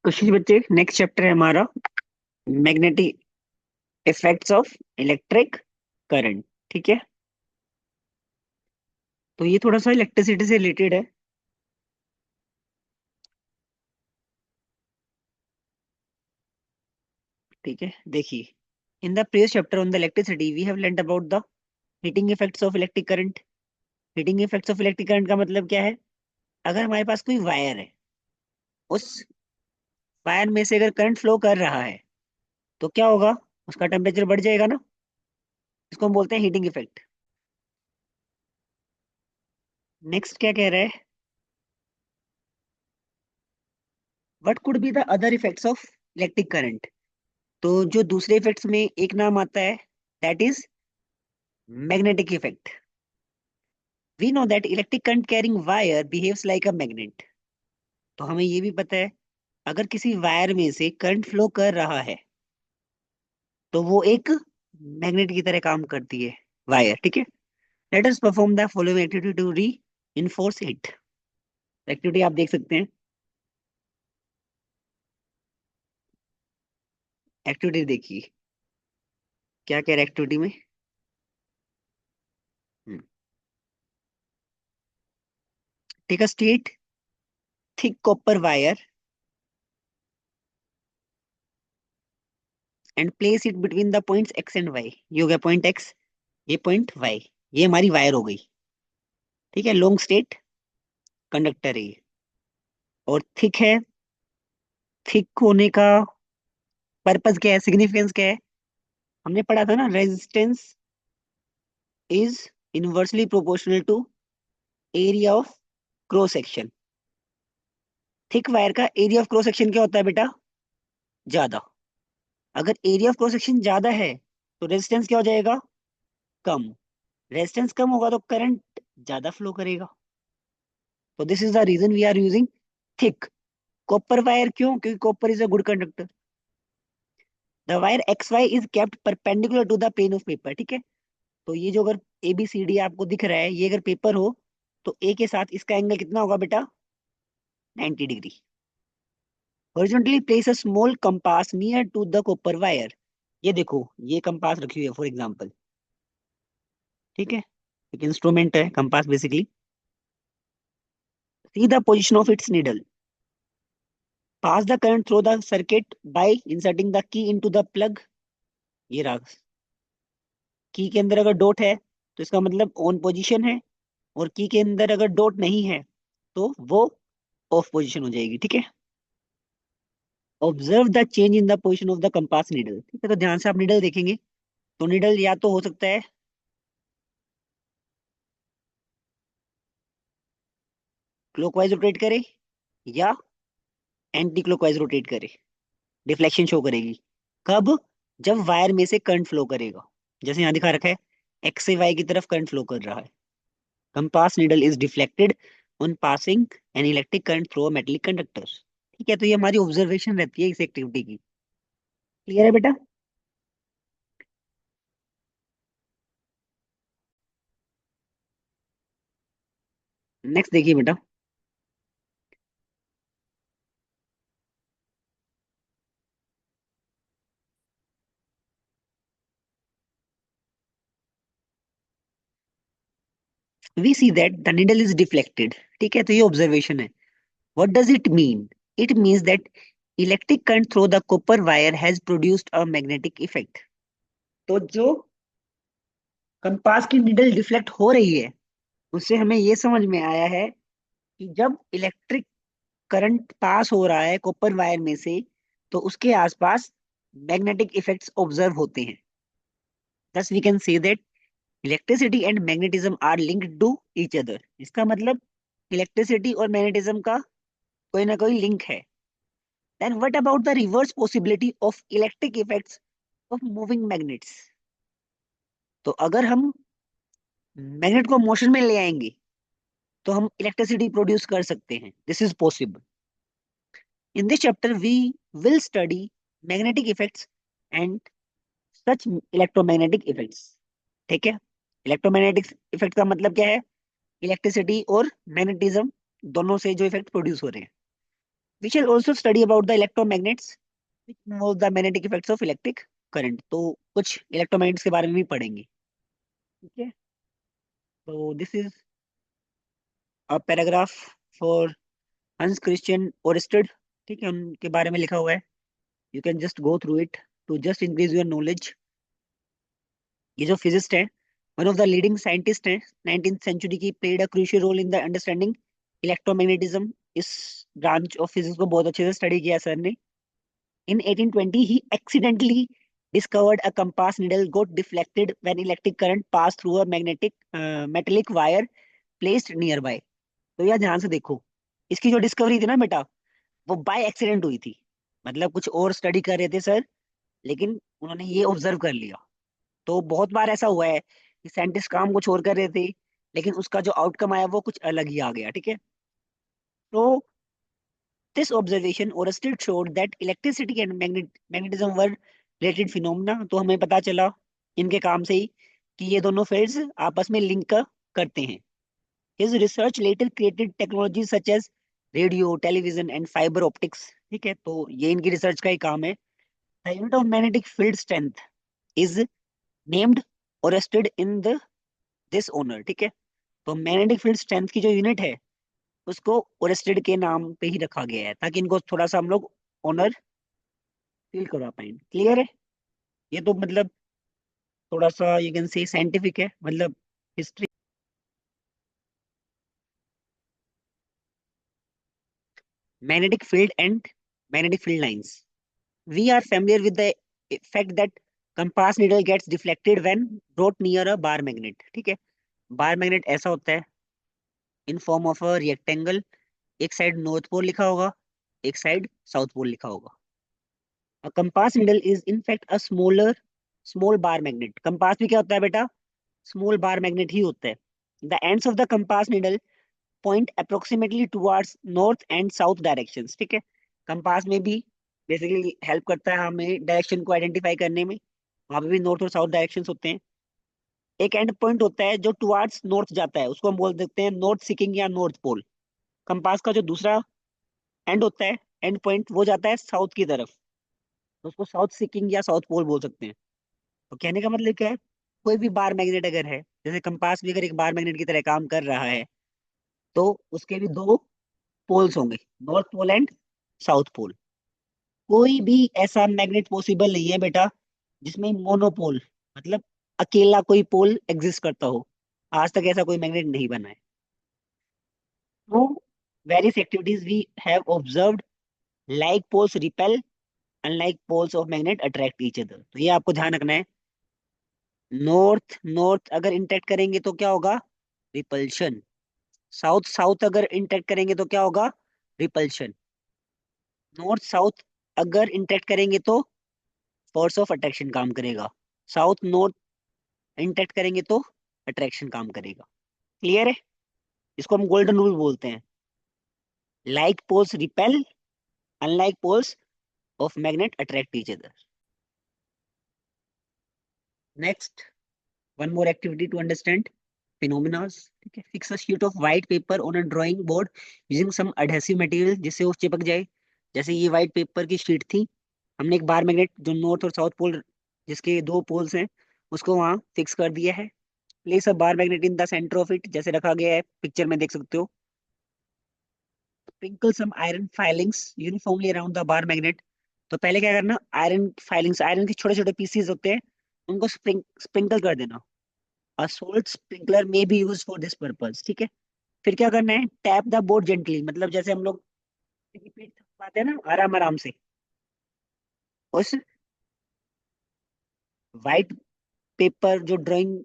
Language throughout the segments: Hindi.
कुछ ही बच्चे, नेक्स्ट चैप्टर है हमारा magnetic effects of electric current. ठीक है, तो ये थोड़ा सा इलेक्ट्रिसिटी से रिलेटेड है। ठीक है, देखिए, in the previous chapter on the electricity we have learned about the heating effects of electric current. Heating effects of electric current का मतलब क्या है? अगर हमारे पास कोई वायर है, उस वायर में से अगर करंट फ्लो कर रहा है तो क्या होगा? उसका टेम्परेचर बढ़ जाएगा ना। इसको हम बोलते हैं हीटिंग इफेक्ट। नेक्स्ट क्या कह रहा है? What could be the other effects of electric current? तो जो दूसरे इफेक्ट्स में एक नाम आता है, that is magnetic effect. We know that electric current carrying wire behaves like a magnet. तो हमें ये भी पता है, अगर किसी वायर में से करंट फ्लो कर रहा है तो वो एक मैग्नेट की तरह काम करती है, वायर। ठीक है, let us perform the following activity to reinforce it. Activity आप देख सकते हैं। एक्टिविटी देखिए, क्या कह रहा है एक्टिविटी में। Take a straight thick copper wire and place it between the points X and Y. ये हो गया पॉइंट एक्स, ये पॉइंट वाई। ये हमारी वायर हो गई। ठीक है, लॉन्ग स्ट्रेट कंडक्टर है ये, और थिक है। थिक होने का पर्पस क्या है, सिग्निफिकेंस क्या है? हमने पढ़ा था ना, resistance is inversely proportional to area of cross section. Thick wire का एरिया ऑफ क्रॉस सेक्शन क्या होता है बेटा? ज्यादा। अगर एरिया ऑफ क्रॉस सेक्शन ज्यादा है तो रेजिस्टेंस क्या हो जाएगा? कम। रेजिस्टेंस कम होगा तो करंट ज्यादा फ्लो करेगा। तो this is the reason we are using thick copper wire. क्यों? क्योंकि copper is a good conductor. The wire X Y is kept perpendicular to the plane of paper. ठीक है, तो ये जो अगर ए बी सी डी आपको दिख रहा है, ये अगर पेपर हो तो ए के साथ इसका एंगल कितना होगा बेटा? 90 degree. Horizontally place a small compass near to the copper wire. ये देखो, ये कंपास रखी हुई है फॉर एग्जांपल। ठीक है, एक इंस्ट्रूमेंट है compass basically. See the position of its needle. Pass the current through the circuit by inserting the key into the plug. ये रहा, की के अंदर अगर डॉट है तो इसका मतलब ऑन पोजीशन है, और की के अंदर अगर डॉट नहीं है तो वो ऑफ पोजीशन हो जाएगी। ठीक है, observe the change in the position of the compass needle. ठीक है, तो ध्यान से आप नीडल देखेंगे तो नीडल या तो हो सकता है क्लॉकवाइज रोटेट करे या एंटी क्लॉकवाइज रोटेट करे। डिफ्लेक्शन शो करेगी कब? जब वायर में से करंट फ्लो करेगा। जैसे यहाँ दिखा रखा है, एक्स से वाई की तरफ करंट फ्लो कर रहा है। Compass needle is deflected on passing an electric current through a metallic conductor. ठीक है, तो ये हमारी ऑब्जर्वेशन रहती है इस एक्टिविटी की। क्लियर है बेटा? नेक्स्ट देखिए बेटा, we see that the needle is deflected. ठीक है, तो ये ऑब्जर्वेशन है। What does it mean? It means that electric current through the copper wire has produced a magnetic effect. तो जो कंपास की नीडल डिफ्लेक्ट हो रही है, उससे हमें ये समझ में आया है कि जब इलेक्ट्रिक करंट पास हो रहा है कॉपर वायर में से तो उसके आसपास मैग्नेटिक इफेक्ट्स ऑब्जर्व होते हैं। thus we can say that electricity and magnetism are linked to each other। इसका मतलब इलेक्ट्रिसिटी और मैग्नेटिज्म का कोई ना कोई लिंक है। then what about the reverse possibility of electric effects of moving magnets? तो अगर हम मैग्नेट को मोशन में ले आएंगे तो हम इलेक्ट्रिसिटी प्रोड्यूस कर सकते हैं। This is possible. In this chapter we will study magnetic effects and such electromagnetic effects. ठीक है, इलेक्ट्रोमैग्नेटिक इफेक्ट का मतलब क्या है? इलेक्ट्रिसिटी और मैग्नेटिज्म दोनों से जो इफेक्ट प्रोड्यूस हो रहे हैं। We shall also study about the electromagnets which involve the magnetic effects of electric current. तो कुछ इलेक्ट्रोमैग्नेट्स के बारे में भी पढ़ेंगे। ठीक है, तो this is a paragraph for Hans Christian Oersted. ठीक है, उनके बारे में लिखा हुआ है। You can just go through it to just increase your knowledge. ये जो फिजिस्ट है, one of the leading scientist हैं 19th सेंचुरी की, played a crucial role in the understanding electromagnetism. इस ब्रांच ऑफ फिजिक्स को बहुत अच्छे से स्टडी किया सर ने। In 1820, he accidentally discovered a compass needle got deflected when electric current passed through a magnetic metallic wire placed nearby। तो यार ध्यान से देखो, इसकी जो डिस्कवरी थी ना बेटा, वो बाय एक्सीडेंट हुई थी। मतलब कुछ और स्टडी कर रहे थे सर, लेकिन उन्होंने ये ऑब्जर्व कर लिया। तो बहुत बार ऐसा हुआ है कि साइंटिस्ट काम कुछ और कर रहे थे, लेकिन उसका जो आउटकम आया वो कुछ अलग ही आ गया। ठीक है, तो this observation or still showed that electricity and magnetism were related phenomena। तो हमें पता चला इनके काम से ही कि ये दोनों फील्ड्स आपस में लिंक करते हैं। His research later created technologies such as radio, television and fiber optics। ठीक है, तो ये इनकी रिसर्च का ही काम है। The unit of magnetic field strength is named or rested in the this honor। ठीक है, तो मैग्नेटिक फील्ड स्ट्रेंथ की जो यूनिट है उसको ओरेस्टेड के नाम पे ही रखा गया है, ताकि इनको थोड़ा सा हम लोग ऑनर फील करवा पाए। क्लियर है? ये तो मतलब थोड़ा सा यू कैन से साइंटिफिक है, मतलब history. Magnetic field and magnetic field lines. We are familiar with the fact that compass needle gets deflected when brought near a bar magnet। ठीक है, बार मैग्नेट ऐसा होता है in form of a rectangle. एक साइड नॉर्थ पोल लिखा होगा, एक साइड साउथ पोल लिखा होगा। A compass needle is in fact a small bar magnet। Compass भी क्या होता है बेटा? स्मॉल बार मैग्नेट ही होता है। The ends of the compass needle point approximately towards north and south directions. ठीक है, कंपास में भी बेसिकली हेल्प करता है हमें डायरेक्शन को आइडेंटिफाई करने में। वहां पे भी नॉर्थ और साउथ डायरेक्शंस होते हैं। एक एंड पॉइंट होता है जो टुवर्ड्स नॉर्थ जाता है, उसको हम बोल देते हैं नॉर्थ सीकिंग या नॉर्थ पोल। कंपास का जो दूसरा एंड होता है, एंड पॉइंट, वो जाता है साउथ की तरफ, तो उसको साउथ सीकिंग या साउथ पोल बोल सकते हैं। तो कहने का मतलब क्या है, कोई भी बार मैग्नेट अगर है, जैसे कंपास भी अगर एक बार मैग्नेट की तरह काम कर रहा है, तो उसके भी दो पोल्स होंगे, north pole and south pole. कोई भी ऐसा मैग्नेट पॉसिबल नहीं है बेटा जिसमें मोनोपोल, मतलब अकेला कोई पोल एग्जिस्ट करता हो। आज तक ऐसा कोई मैग्नेट नहीं बना है। तो various activities we have observed, like poles repel unlike poles of magnet attract each other. तो ये आपको ध्यान रखना है। नॉर्थ नॉर्थ अगर इंटरेक्ट करेंगे तो क्या होगा? रिपल्शन। साउथ साउथ अगर इंटरेक्ट करेंगे तो क्या होगा? रिपल्शन। नॉर्थ साउथ अगर इंटरेक्ट करेंगे तो फोर्स ऑफ अट्रैक्शन काम करेगा। साउथ नॉर्थ इंटरेक्ट करेंगे तो अट्रैक्शन काम करेगा। क्लियर है? इसको हम गोल्डन रूल बोलते हैं। Like poles repel unlike poles of magnet attract each other. Next, one more activity to understand phenomena. ठीक है, fix a sheet of white paper on a drawing board using some adhesive material, जिससे वो चिपक जाए। जैसे ये व्हाइट पेपर की शीट थी, हमने एक बार मैग्नेट जो नॉर्थ और साउथ पोल, जिसके दो पोल्स हैं, उसको वहां फिक्स कर दिया है। Place a bar magnet in the centre of it, जैसे रखा गया है पिक्चर में देख सकते हो। Sprinkle some iron filings uniformly around the bar magnet. तो पहले क्या करना, आयरन फाइलिंग्स, आयरन के छोटे छोटे पीसीज होते हैं, उनको स्प्रिंकल कर देना। अ सोल्ट स्प्रिंकलर में B use for this purpose. ठीक है, फिर क्या करना है, टैप द बोर्ड जेंटली, मतलब जैसे हम लोग पीठ थपथपाते हैं ना, आराम आराम से, उस व्हाइट पेपर जो ड्राइंग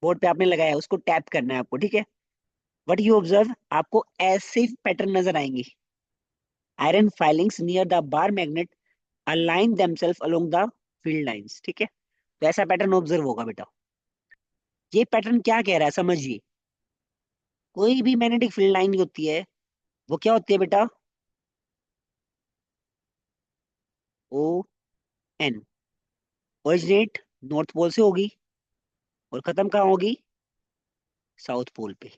बोर्ड पे आपने लगाया है उसको टैप करना है आपको। ठीक है, बट यू ऑब्जर्व, आपको ऐसे पैटर्न नजर आएंगे। Iron filings near the bar magnet align themselves along the field lines. ठीक है, तो ऐसा पैटर्न ऑब्जर्व होगा बेटा। ये पैटर्न क्या कह रहा है समझिए। कोई भी मैग्नेटिक फील्ड लाइन होती है, वो क्या होती है बेटा? O N. Originate north pole से होगी और खत्म कहाँ होगी? साउथ पोल पे।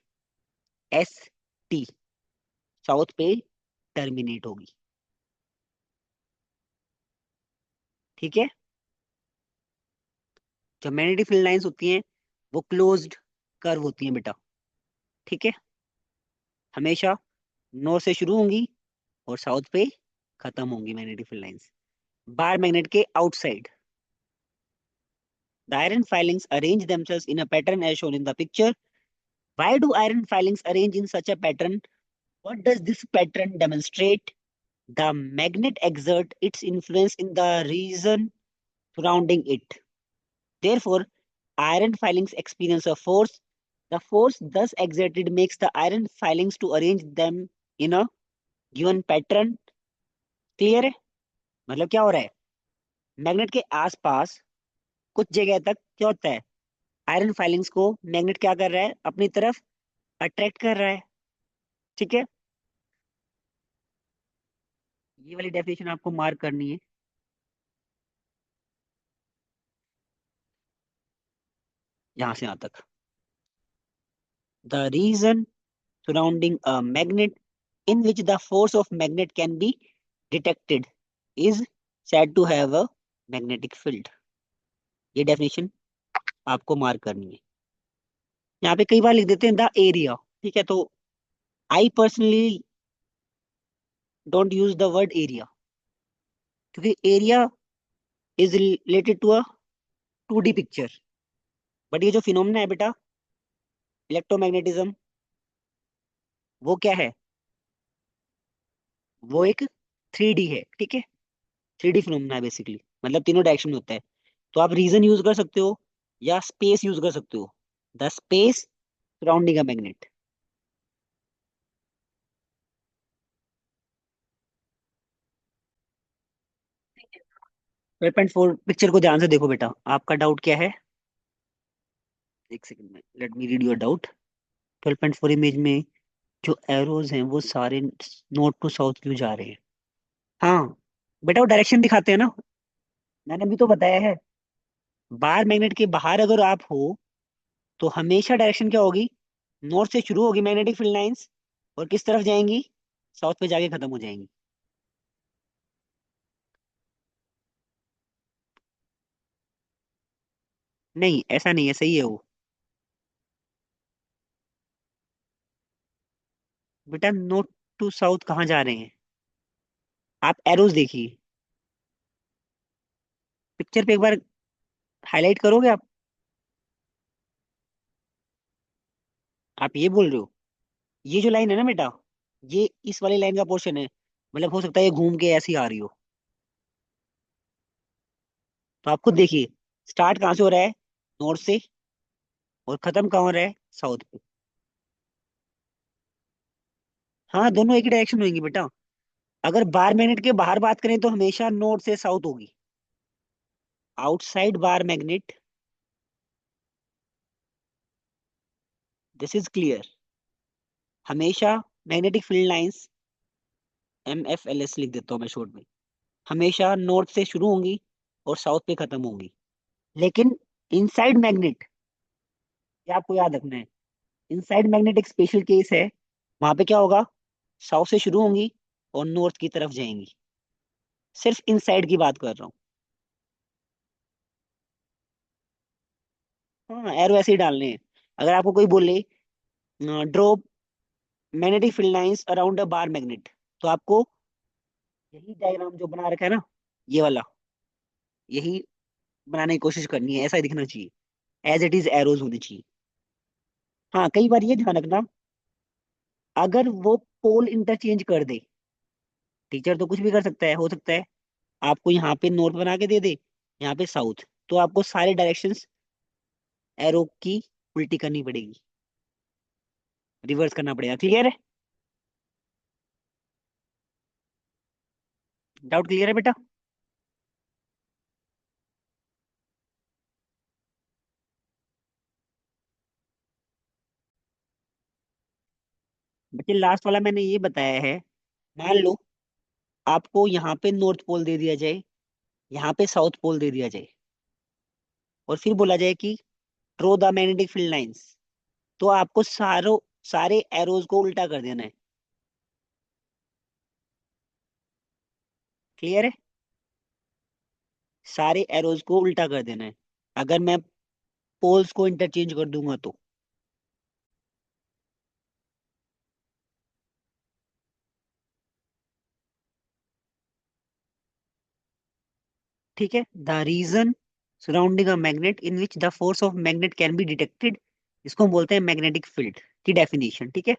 एस टी, साउथ पे टर्मिनेट होगी। ठीक है। जो मैग्नेटिक फील्ड लाइंस होती हैं वो क्लोज्ड कर्व होती हैं बेटा। ठीक है। हमेशा नॉर्थ से शुरू होंगी और साउथ पे खत्म होंगी magnetic field lines. Bar magnet के outside the iron filings arrange themselves in a pattern as shown in the picture. Why do iron filings arrange in such a pattern? What does this pattern demonstrate? The magnet exerts its influence in the region surrounding it. Therefore, iron filings experience a force. The force thus exerted makes the iron filings to arrange them in a given pattern. Clear है? मतलब क्या हो रहा है? मैग्नेट के आसपास कुछ जगह तक क्या होता है? आयरन फाइलिंग्स को मैग्नेट क्या कर रहा है? अपनी तरफ अट्रैक्ट कर रहा है। ठीक है। ये वाली डेफिनेशन आपको मार्क करनी है, यहाँ से यहाँ तक। The region surrounding a magnet in which the force of magnet can be detected is said to have a magnetic field। ये डेफिनेशन आपको मार्क करनी है। यहाँ पे कई बार लिख देते हैं द एरिया। ठीक है, तो I personally don't use the word area, क्योंकि area is related to a 2D picture. But ये जो फिनोमेना है बेटा, इलेक्ट्रोमैग्नेटिज्म, वो क्या है? वो एक 3D है। ठीक है, 3D फिनोमेना है बेसिकली, मतलब तीनों डायरेक्शन में होता है। तो आप रीजन यूज कर सकते हो या स्पेस यूज कर सकते हो। The space surrounding a magnet. 12.4 picture को ध्यान से देखो बेटा, आपका डाउट क्या है? एक सेकंड में, let me read your doubt. 12.4 image में जो एरोज हैं वो सारे नॉर्थ टू साउथ क्यों जा रहे हैं? हाँ बेटा, वो डायरेक्शन दिखाते हैं ना, मैंने भी तो बताया है। बार मैग्नेट के बाहर अगर आप हो तो हमेशा डायरेक्शन क्या होगी? नॉर्थ से शुरू होगी मैग्नेटिक फील्ड लाइंस, और किस तरफ जाएंगी? साउथ पे जाके खत्म हो जाएंगी। नहीं, ऐसा नहीं है, सही है वो। बेटा नॉर्थ टू साउथ कहाँ जा रहे हैं? आप एरोज देखिए, पिक्चर पे एक बार हाईलाइट करोगे आप ये बोल रहे हो? ये जो लाइन है ना बेटा, ये इस वाली लाइन का पोर्शन है। मतलब हो सकता है ये घूम के ऐसी आ रही हो। तो आप खुद देखिए, स्टार्ट कहाँ से हो रहा है? नॉर्थ से। और खत्म कहाँ हो रहा है? साउथ पे। हाँ, दोनों एक ही डायरेक्शन में होंगी बेटा। अगर बार मैग्नेट के बाहर बात करें तो हमेशा नॉर्थ से साउथ होगी। Outside bar magnet, this is clear. हमेशा मैग्नेटिक फील्ड लाइंस, MFLS लिख देता हूँ मैं शॉर्ट में, हमेशा नॉर्थ से शुरू होंगी और साउथ पे खत्म होंगी। लेकिन इनसाइड मैग्नेट, ये आपको याद रखना है, इनसाइड मैग्नेट एक स्पेशल केस है। वहां पे क्या होगा? साउथ से शुरू होंगी और नॉर्थ की तरफ जाएंगी। सिर्फ इनसाइड की बात कर रहा हूँ। हाँ, एरो ऐसे ही डालने हैं। अगर आपको कोई बोले draw magnetic field lines around a bar magnet, तो आपको यही डायग्राम जो बना रखा है ना, ये वाला, यही बनाने की कोशिश करनी है। ऐसा ही दिखना चाहिए, एज इट इज एरोज होनी चाहिए। हाँ, कई बार ये ध्यान रखना, अगर वो पोल इंटरचेंज कर दे, टीचर तो कुछ भी कर सकता है, हो सकता है आपको यहाँ पे नॉर्थ बना के दे दे, यहाँ पे साउथ, तो आपको सारे डायरेक्शंस एरो की उल्टी करनी पड़ेगी, रिवर्स करना पड़ेगा। क्लियर है? डाउट क्लियर है बेटा? बच्चे लास्ट वाला मैंने ये बताया है। मान लो आपको यहाँ पे नॉर्थ पोल दे दिया जाए, यहाँ पे साउथ पोल दे दिया जाए, और फिर बोला जाए कि draw the magnetic field lines, तो आपको सारे एरोज को उल्टा कर देना है। क्लियर है? सारे एरोज को उल्टा कर देना है। अगर मैं पोल्स को इंटरचेंज कर दूंगा तो, ठीक है। The region surrounding a magnet in which the force of magnet can be detected, इसको हम बोलते हैं मैग्नेटिक फील्ड की डेफिनेशन, ठीक है।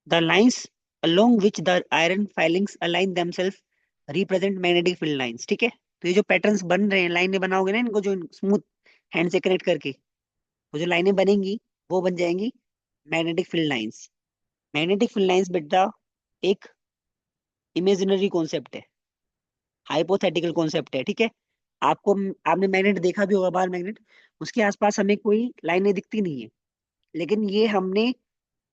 The lines along which the iron filings align themselves represent magnetic field lines, ठीक है। तो ये जो पैटर्न्स बन रहे हैं, लाइनें बनाओगे ना इनको, जो स्मूथ हैंड से कनेक्ट करके, वो जो लाइनें बनेंगी वो बन जाएंगी magnetic field lines. Magnetic field lines बेटा एक इमेजिनरी कॉन्सेप्ट है, हाइपोथेटिकल कॉन्सेप्ट है, ठीक है। आपको, आपने मैग्नेट देखा भी होगा बाहर, मैग्नेट, उसके आसपास हमें कोई लाइनें दिखती नहीं है, लेकिन ये हमने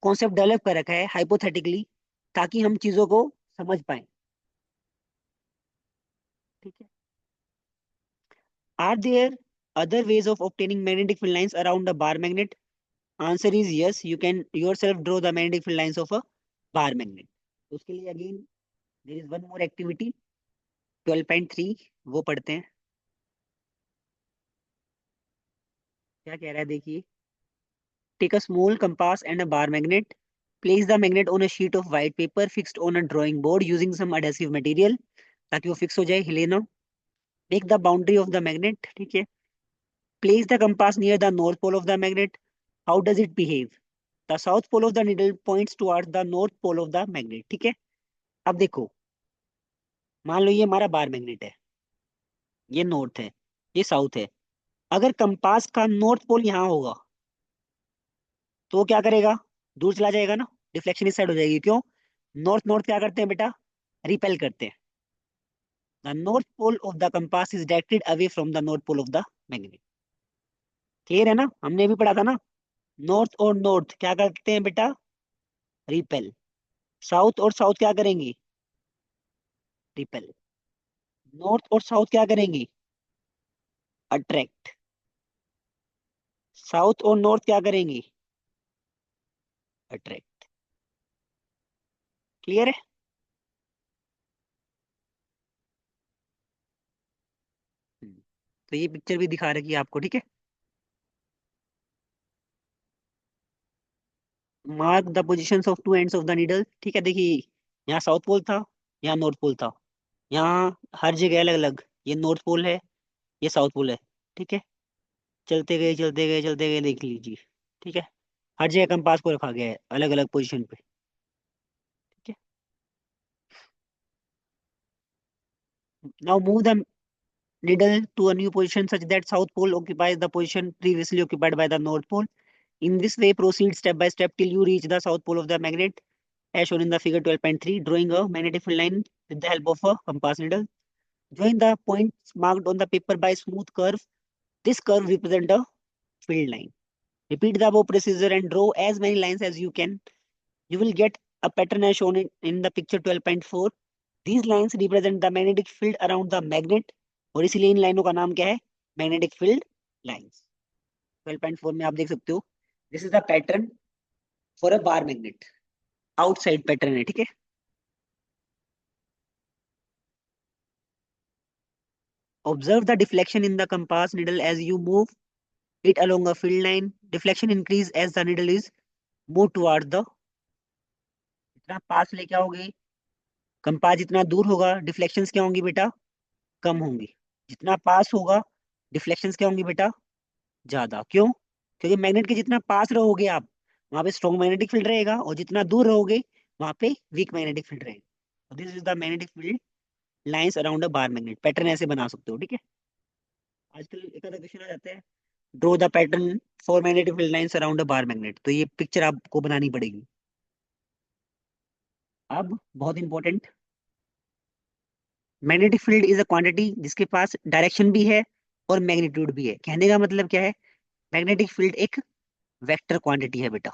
कॉन्सेप्ट डेवलप कर रखा है हाइपोथेटिकली, ताकि हम चीजों को समझ पाए, ठीक है। Are there other ways of obtaining magnetic field lines around a bar magnet? Answer is yes. You can yourself draw the magnetic field lines of a bar magnet. उसके लिए again there is one more activity, 12.3, वो पढ़ते हैं। क्या कह रहा है देखिए। Take a small compass and a bar magnet, place the magnet on a sheet of white paper fixed on a drawing board using some adhesive material, ताकि वो फिक्स हो जाए, हिले ना। Make the boundary of the magnet, ठीक है। Place the compass near the north pole of the magnet, how does it behave? The south pole of the needle points towards the north pole of the magnet, ठीक है। अब देखो, मान लो ये हमारा बार मैग्नेट है, ये नॉर्थ है, ये साउथ है। अगर कंपास का नॉर्थ पोल यहाँ होगा तो वो क्या करेगा? दूर चला जाएगा ना, डिफ्लेक्शन इस साइड हो जाएगी। क्यों? नॉर्थ नॉर्थ क्या करते हैं बेटा? रिपेल करते हैं। The north pole of the compass is directed away from the north pole of the magnet. Clear है ना, हमने भी पढ़ा था ना। नॉर्थ और नॉर्थ क्या करते हैं बेटा? रिपेल। साउथ और साउथ क्या करेंगे? रिपेल। नॉर्थ और साउथ क्या करेंगे? अट्रैक्ट। साउथ और नॉर्थ क्या करेंगे? अट्रैक्ट। क्लियर है? हम्म। तो ये पिक्चर भी दिखा रखी है आपको, ठीक है। Mark the position of two ends of the needle, ठीक है। देखिए, यहाँ साउथ पोल था, यहाँ नॉर्थ पोल था, यहाँ हर जगह अलग अलग, ये नॉर्थ पोल है, ये साउथ पोल है, ठीक है। चलते गए चलते गए चलते गए, देख लीजिए, ठीक है। हर जगह कंपास को रखा गया है अलग अलग पोजीशन पे, ठीक है। Now move the needle to a new position such that south pole occupies the position previously occupied by the north pole. In this way, proceed step by step till you reach the south pole of the magnet, as shown in the figure 12.3. Drawing a magnetic field line with the help of a compass needle. Join the points marked on the paper by smooth curve. This curve represents a field line. Repeat the above procedure and draw as many lines as you can. You will get a pattern as shown in the picture 12.4. These lines represent the magnetic field around the magnet, और इसीलिए इन लाइनों का नाम क्या है? Magnetic field lines. 12.4 में आप देख सकते हो, this is the pattern for a bar magnet, outside pattern है, ठीक है। Observe the deflection in the compass needle as you move it along a field line. Deflection increase as the needle is move toward the, जितना पास लेके आओगे कंपास, जितना दूर होगा डिफ्लेक्शंस क्या होंगी बेटा? कम होंगी। जितना पास होगा डिफ्लेक्शंस क्या होंगी बेटा? ज्यादा। क्यों? क्योंकि मैग्नेट के जितना पास रहोगे आप, वहां पे स्ट्रॉन्ग मैग्नेटिक फील्ड रहेगा, और जितना दूर रहोगे वहां पे वीक मैग्नेटिक फील्ड रहेगा। This is the magnetic field lines around a bar magnet. Pattern ऐसे बना सकते हो, ठीक है। आजकल एक आधा क्वेश्चन आ जाता है, draw the pattern for magnetic field lines around a bar magnet, तो ये पिक्चर आपको बनानी पड़ेगी। अब बहुत important, magnetic field is a quantity जिसके पास डायरेक्शन भी है और मैग्नीट्यूड भी है। कहने का मतलब क्या है? मैग्नेटिक फील्ड एक वेक्टर क्वांटिटी है बेटा।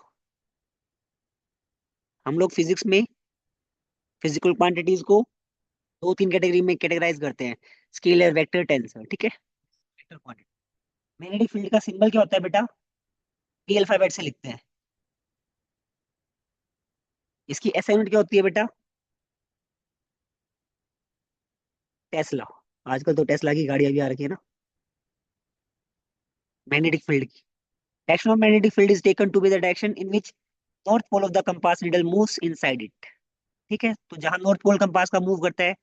हम लोग फिजिक्स में फिजिकल क्वांटिटीज को दो तीन कैटेगरी में कैटेगराइज करते हैं, स्केलर, वेक्टर, टेंसर, ठीक है। Vector quantity. मैग्नेटिक फील्ड का सिंबल क्या होता है बेटा? पी अल्फाबेट से लिखते हैं। इसकी एसआई यूनिट क्या होती है बेटा? टेस्ला, आजकल तो टेस्ला की गाड़ियां भी आ रखी है ना। मैग्नेटिक फील्ड की, direction of magnetic field is taken to be the direction in which north pole of the compass needle moves inside it. ठीक है, तो जहां नॉर्थ पोल कंपास का मूव करता है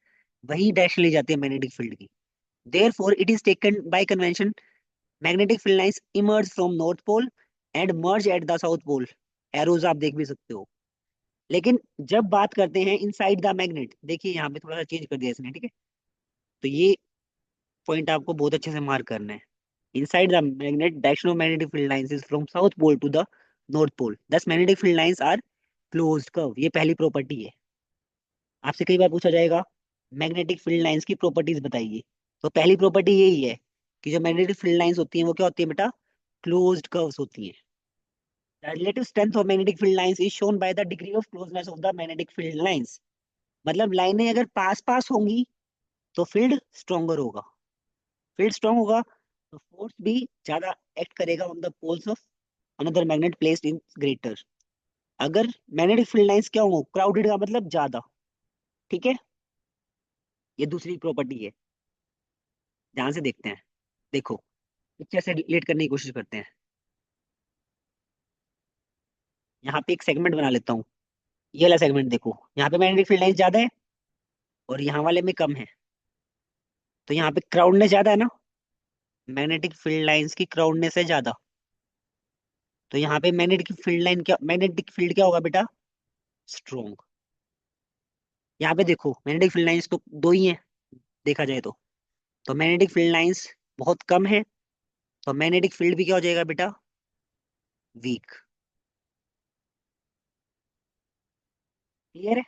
वही डायरेक्शन ली जाती है मैग्नेटिक फील्ड की। Therefore it is taken by convention magnetic field lines emerge from north pole and merge at the south pole. Arrows आप देख भी सकते हो। लेकिन जब बात करते हैं इनसाइड द मैग्नेट, देखिए यहाँ पे थोड़ा सा चेंज कर दिया इसने, ठीक है। तो ये पॉइंट आपको बहुत अच्छे से मार्क करना है। Inside the magnet direction of magnetic field lines is from south pole to the north pole, thus magnetic field lines are closed curve. ये पहली प्रॉपर्टी है। आपसे कई बार पूछा जाएगा मैग्नेटिक फील्ड लाइंस की प्रॉपर्टीज बताइए, तो पहली प्रॉपर्टी यही है कि जो मैग्नेटिक फील्ड लाइंस होती हैं वो क्या होती है बेटा, क्लोज्ड कर्व्स होती हैं। The relative strength of magnetic field lines is shown by the degree of closeness of the magnetic field lines। मतलब लाइनें अगर पास पास होंगी तो फील्ड स्ट्रोंगर होगा, फील्ड स्ट्रांग होगा तो फोर्स भी ज्यादा एक्ट करेगा on the poles of another magnet placed in greater. अगर मैग्नेटिक फील्ड लाइंस क्या हो, क्राउडेड का मतलब ज्यादा। ठीक है, ये दूसरी प्रॉपर्टी है। ध्यान से देखते हैं, देखो पिक्चर से रिलेट करने की कोशिश करते हैं। यहाँ पे एक सेगमेंट बना लेता हूँ। ये वाला सेगमेंट देखो, यहाँ पे मैग्नेटिक फील्ड लाइंस ज्यादा है और यहाँ वाले में कम है, तो यहाँ पे क्राउडनेस ज्यादा है ना, मैग्नेटिक फील्ड लाइंस की क्राउडनेस है ज्यादा। तो यहाँ पे मैग्नेटिक फील्ड लाइन क्या, मैग्नेटिक फील्ड क्या होगा बेटा, स्ट्रोंग। यहाँ पे देखो मैग्नेटिक फील्ड लाइंस तो दो ही हैं देखा जाए तो मैग्नेटिक फील्ड लाइंस बहुत कम है, तो मैग्नेटिक फील्ड भी क्या हो जाएगा बेटा, वीक। क्लियर है।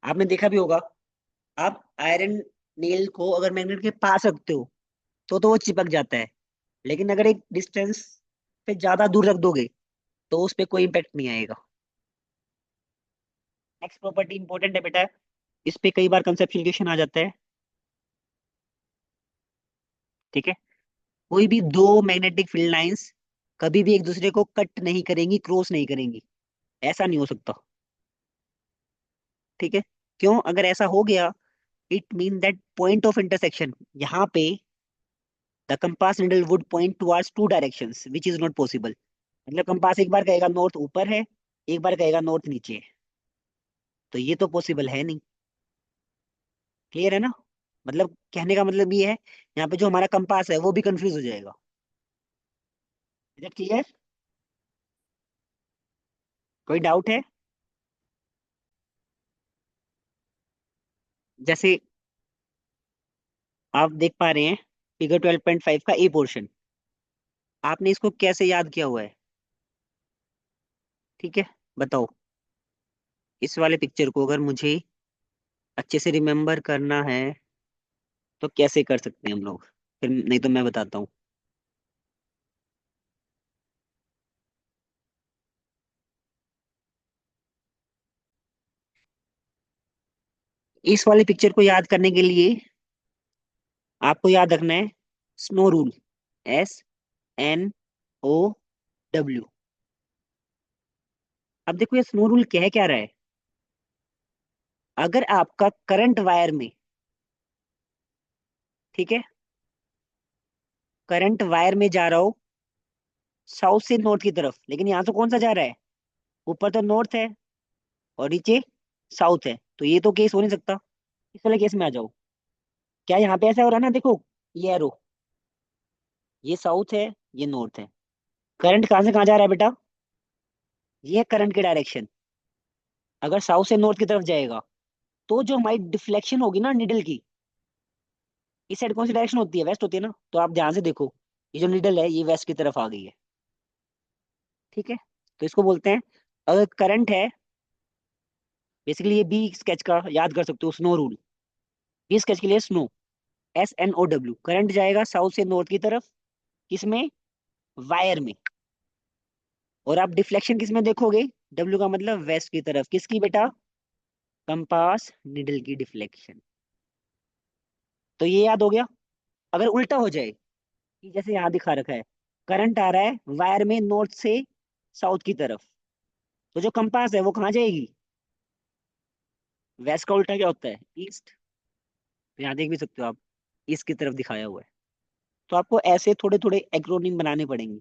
आपने देखा भी होगा, आप आयरन नेल को अगर मैग्नेट के पास रखते हो तो वो चिपक जाता है, लेकिन अगर एक डिस्टेंस पे ज्यादा दूर रख दोगे तो उस पे कोई इम्पेक्ट नहीं आएगा। नेक्स्ट प्रॉपर्टी इंपॉर्टेंट है बेटा, इस पे कई बार कंसेप्चुअल क्वेश्चन आ जाता है। ठीक है, कोई भी दो मैग्नेटिक फील्ड लाइंस कभी भी एक दूसरे को कट नहीं करेंगी, क्रॉस नहीं करेंगी, ऐसा नहीं हो सकता। ठीक है, क्यों, अगर ऐसा हो गया it mean that point of intersection यहाँ पे the compass needle would point towards two directions which is not possible. मतलब कंपास एक बार कहेगा नॉर्थ ऊपर है, एक बार कहेगा नॉर्थ नीचे है, तो ये तो पॉसिबल है नहीं। क्लियर है ना, मतलब कहने का मतलब ये है यहाँ पे जो हमारा कंपास है वो भी कंफ्यूज हो जाएगा। इज इट क्लियर, कोई डाउट है। जैसे आप देख पा रहे हैं फिगर 12.5 का ए पोर्शन, आपने इसको कैसे याद किया हुआ है, ठीक है, बताओ। इस वाले पिक्चर को अगर मुझे अच्छे से रिमेम्बर करना है तो कैसे कर सकते हैं हम लोग, फिर नहीं तो मैं बताता हूँ। इस वाले पिक्चर को याद करने के लिए आपको याद रखना है स्नो रूल, SNOW। अब देखो ये स्नो रूल कह क्या रहा है, अगर आपका करंट वायर में, ठीक है, करंट वायर में जा रहा हो साउथ से नॉर्थ की तरफ, लेकिन यहाँ तो कौन सा जा रहा है, ऊपर तो नॉर्थ है और नीचे साउथ है, तो ये तो केस हो नहीं सकता। इस वाले केस में आ जाओ, क्या यहाँ पे ऐसा हो रहा है ना, देखो ये एरो, ये साउथ है ये नॉर्थ है, करंट कहाँ से कहाँ जा रहा है बेटा, ये है करंट की डायरेक्शन। अगर साउथ से नॉर्थ की तरफ जाएगा तो जो हमारी डिफ्लेक्शन होगी ना निडल की, इस साइड कौन सी डायरेक्शन होती है, वेस्ट होती है ना, तो आप ध्यान से देखो ये जो निडल है ये वेस्ट की तरफ आ गई है। ठीक है, तो इसको बोलते हैं, अगर करंट है, बेसिकली ये बी स्केच का याद कर सकते हो स्नो रूल, बी स्केच के लिए स्नो, SNOW, करंट जाएगा साउथ से नॉर्थ की तरफ, किसमें, वायर में, और आप डिफ्लेक्शन किस में देखोगे, डब्ल्यू का मतलब वेस्ट की तरफ, किसकी बेटा, कंपास निडल की डिफ्लेक्शन। तो ये याद हो गया। अगर उल्टा हो जाए कि जैसे यहाँ दिखा रखा है, करंट आ रहा है वायर में नॉर्थ से साउथ की तरफ, तो जो कंपास है वो कहाँ जाएगी, वेस्ट का उल्टा क्या होता है, ईस्ट। तो यहाँ देख भी सकते हो आप, इसकी तरफ दिखाया हुआ है। तो आपको ऐसे थोड़े थोड़े एक्रोनिम बनाने पड़ेंगे।